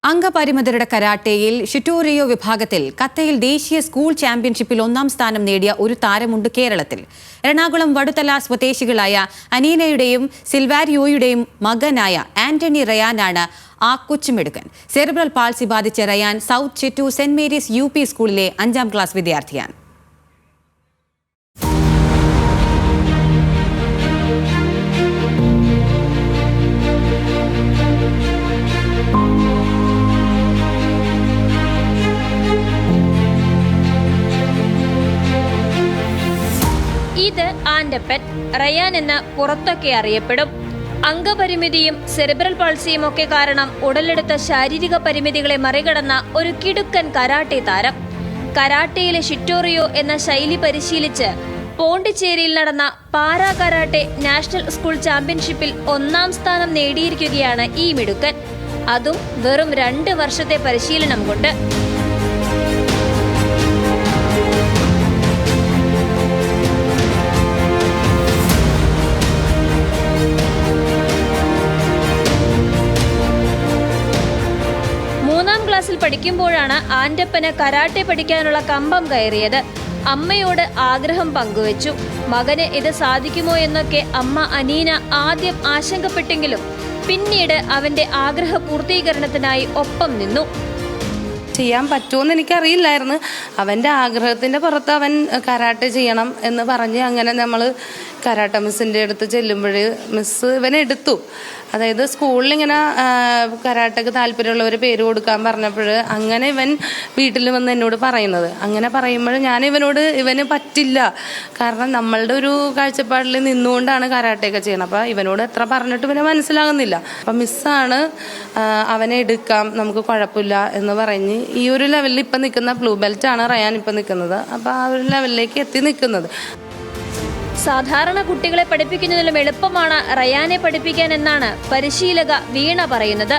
അംഗപരിമിതരുടെ കരാട്ടയിൽ ഷിറ്റോറിയോ വിഭാഗത്തിൽ കത്തയിൽ ദേശീയ സ്കൂൾ ചാമ്പ്യൻഷിപ്പിൽ 1ാം സ്ഥാനം നേടിയ ഒരു താരമുണ്ട് കേരളത്തിൽ. എറണാകുളം വടുതല സ്വദേശികളായ അനീനയുടെയും സിൽവാരിയോയുടെയും മകനായ ആന്റണി റയാനാണ് ആ കൊച്ചുമിടുക്കൻ. സെറിബ്രൽ പാൾസി ബാധിച്ച Ryan South Chittoor saint Mary's UP സ്കൂളിലെ 5ാം ക്ലാസ് വിദ്യാർത്ഥിയാണ്. ഇത് ആൻഡപ്പൻ റയാൻ എന്ന് പുറത്തൊക്കെ അറിയപ്പെടും. അംഗപരിമിതിയും സെറിബ്രൽ പാൾസിയും ഒക്കെ കാരണം ഉടലെടുത്ത ശാരീരിക പരിമിതികളെ മറികടന്ന ഒരു കിടുക്കൻ കരാട്ടെ താരം. കരാട്ടയിലെ ഷിറ്റോറിയോ എന്ന ശൈലി പരിശീലിച്ച് പോണ്ടിച്ചേരിയിൽ നടന്ന പാരാ കരാട്ടെ നാഷണൽ സ്കൂൾ ചാമ്പ്യൻഷിപ്പിൽ 1ാം സ്ഥാനം നേടിയിരിക്കുകയാണ് ഈ മിടുക്കൻ. അതും വെറും 2 വർഷത്തെ പരിശീലനം കൊണ്ട്. ക്ലാസ്സിൽ പഠിക്കുമ്പോഴാണ് ആൻഡപ്പന് കരാട്ടെ പഠിക്കാനുള്ള കമ്പം കയറിയത്. അമ്മയോട് ആഗ്രഹം പങ്കുവച്ചു. മകന് ഇത് സാധിക്കുമോ എന്നൊക്കെ അമ്മ അനീന ആദ്യം ആശങ്കപ്പെട്ടെങ്കിലും പിന്നീട് അവന്റെ ആഗ്രഹ പൂർത്തീകരണത്തിനായി ഒപ്പം നിന്നു. ചെയ്യാൻ പറ്റുമെന്ന് എനിക്കറിയില്ലായിരുന്നു. അവൻ്റെ ആഗ്രഹത്തിൻ്റെ പുറത്ത് അവൻ കരാട്ടെ ചെയ്യണം എന്ന് പറഞ്ഞ് അങ്ങനെ നമ്മൾ കരാട്ടെ മിസ്സിൻ്റെ അടുത്ത് ചെല്ലുമ്പോൾ മിസ്സ് ഇവനെ എടുത്തു. അതായത് സ്കൂളിൽ ഇങ്ങനെ കരാട്ടയ്ക്ക് താല്പര്യമുള്ളവർ പേര് കൊടുക്കാൻ പറഞ്ഞപ്പോൾ അങ്ങനെ ഇവൻ വീട്ടിൽ വന്ന് എന്നോട് പറയുന്നത്. അങ്ങനെ പറയുമ്പോൾ ഞാൻ ഇവന് പറ്റില്ല, കാരണം നമ്മളുടെ ഒരു കാഴ്ചപ്പാടിൽ നിന്നുകൊണ്ടാണ് കരാട്ടയൊക്കെ ചെയ്യണം. അപ്പോൾ ഇവനോട് എത്ര പറഞ്ഞിട്ട് ഇവനെ മനസ്സിലാകുന്നില്ല. അപ്പം മിസ്സാണ് അവനെ എടുക്കാം, നമുക്ക് കുഴപ്പമില്ല എന്ന് പറഞ്ഞ് ഈ ഒരു ലെവലിൽ ഇപ്പം നിൽക്കുന്ന ബ്ലൂ ബെൽറ്റാണ് റയാൻ ഇപ്പം നിൽക്കുന്നത്. അപ്പോൾ ആ ഒരു ലെവലിലേക്ക് എത്തി നിൽക്കുന്നത്. സാധാരണ കുട്ടികളെ പഠിപ്പിക്കുന്നതിലും എളുപ്പമാണ് റയാനെ പഠിപ്പിക്കാൻ എന്നാണ് പരിശീലക വീണ പറയുന്നത്.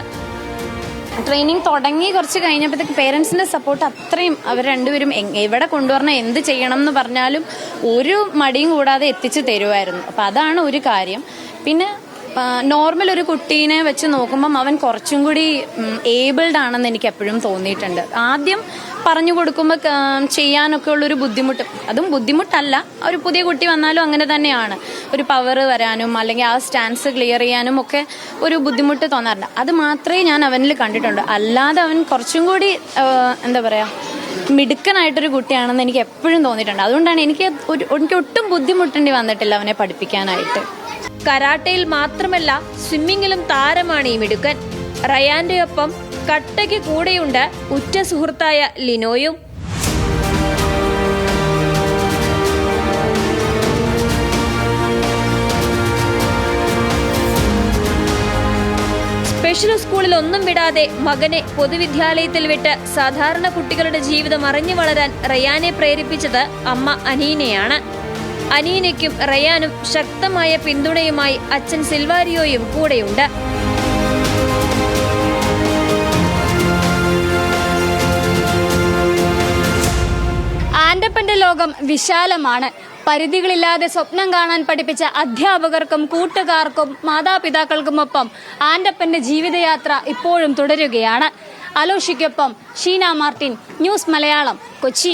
ട്രെയിനിങ് തുടങ്ങി കുറച്ച് കഴിഞ്ഞപ്പോഴത്തേക്ക് പേരൻസിന്റെ സപ്പോർട്ട് അത്രയും അവർ രണ്ടുപേരും എവിടെ കൊണ്ടുവരണം എന്ത് ചെയ്യണം എന്ന് പറഞ്ഞാലും ഒരു മടിയും കൂടാതെ എത്തിച്ചു തരുമായിരുന്നു. അപ്പം അതാണ് ഒരു കാര്യം. പിന്നെ നോർമൽ ഒരു കുട്ടീനെ വെച്ച് നോക്കുമ്പം അവൻ കുറച്ചും കൂടി ഏബിൾഡ് ആണെന്ന് എനിക്ക് എപ്പോഴും തോന്നിയിട്ടുണ്ട്. ആദ്യം പറഞ്ഞു കൊടുക്കുമ്പോൾ ചെയ്യാനൊക്കെ ഉള്ളൊരു ബുദ്ധിമുട്ട്, അതും ബുദ്ധിമുട്ടല്ല, ഒരു പുതിയ കുട്ടി വന്നാലും അങ്ങനെ തന്നെയാണ്. ഒരു പവർ വരാനും അല്ലെങ്കിൽ ആ സ്റ്റാൻസ് ക്ലിയർ ചെയ്യാനും ഒക്കെ ഒരു ബുദ്ധിമുട്ട് തോന്നാറുണ്ട്. അത് മാത്രമേ ഞാൻ അവനിൽ കണ്ടിട്ടുണ്ട്. അല്ലാതെ അവൻ കുറച്ചും കൂടി എന്താ പറയുക മിടുക്കനായിട്ടൊരു കുട്ടിയാണെന്ന് എനിക്ക് എപ്പോഴും തോന്നിയിട്ടുണ്ട്. അതുകൊണ്ടാണ് എനിക്ക് ഒട്ടും ബുദ്ധിമുട്ടേണ്ടി വന്നിട്ടില്ല അവനെ പഠിപ്പിക്കാനായിട്ട്. കരാട്ടയിൽ മാത്രമല്ല സ്വിമ്മിങ്ങിലും താരമാണ് ഈ മിടുക്കൻ. റയാന്റെ ഒപ്പം കട്ടയ്ക്ക് കൂടെയുണ്ട് ഉറ്റ സുഹൃത്തായ ലിനോയും. സ്പെഷ്യൽ സ്കൂളിൽ ഒന്നും വിടാതെ മകനെ പൊതുവിദ്യാലയത്തിൽ വിട്ട് സാധാരണ കുട്ടികളുടെ ജീവിതം അറിഞ്ഞു വളരാൻ റയാനെ പ്രേരിപ്പിച്ചത് അമ്മ അനീനയാണ്. അനീനയ്ക്കും റയാനും ശക്തമായ പിന്തുണയുമായി അച്ഛൻ സിൽവാരിയോയും കൂടെയുണ്ട്. ആൻഡപ്പന്റെ ലോകം വിശാലമാണ്. പരിധികളില്ലാതെ സ്വപ്നം കാണാൻ പഠിപ്പിച്ച അധ്യാപകർക്കും കൂട്ടുകാർക്കും മാതാപിതാക്കൾക്കുമൊപ്പം ആൻഡപ്പന്റെ ജീവിതയാത്ര ഇപ്പോഴും തുടരുകയാണ്. അലോഷിക്കൊപ്പം ഷീന മാർട്ടിൻ, ന്യൂസ് മലയാളം, കൊച്ചി.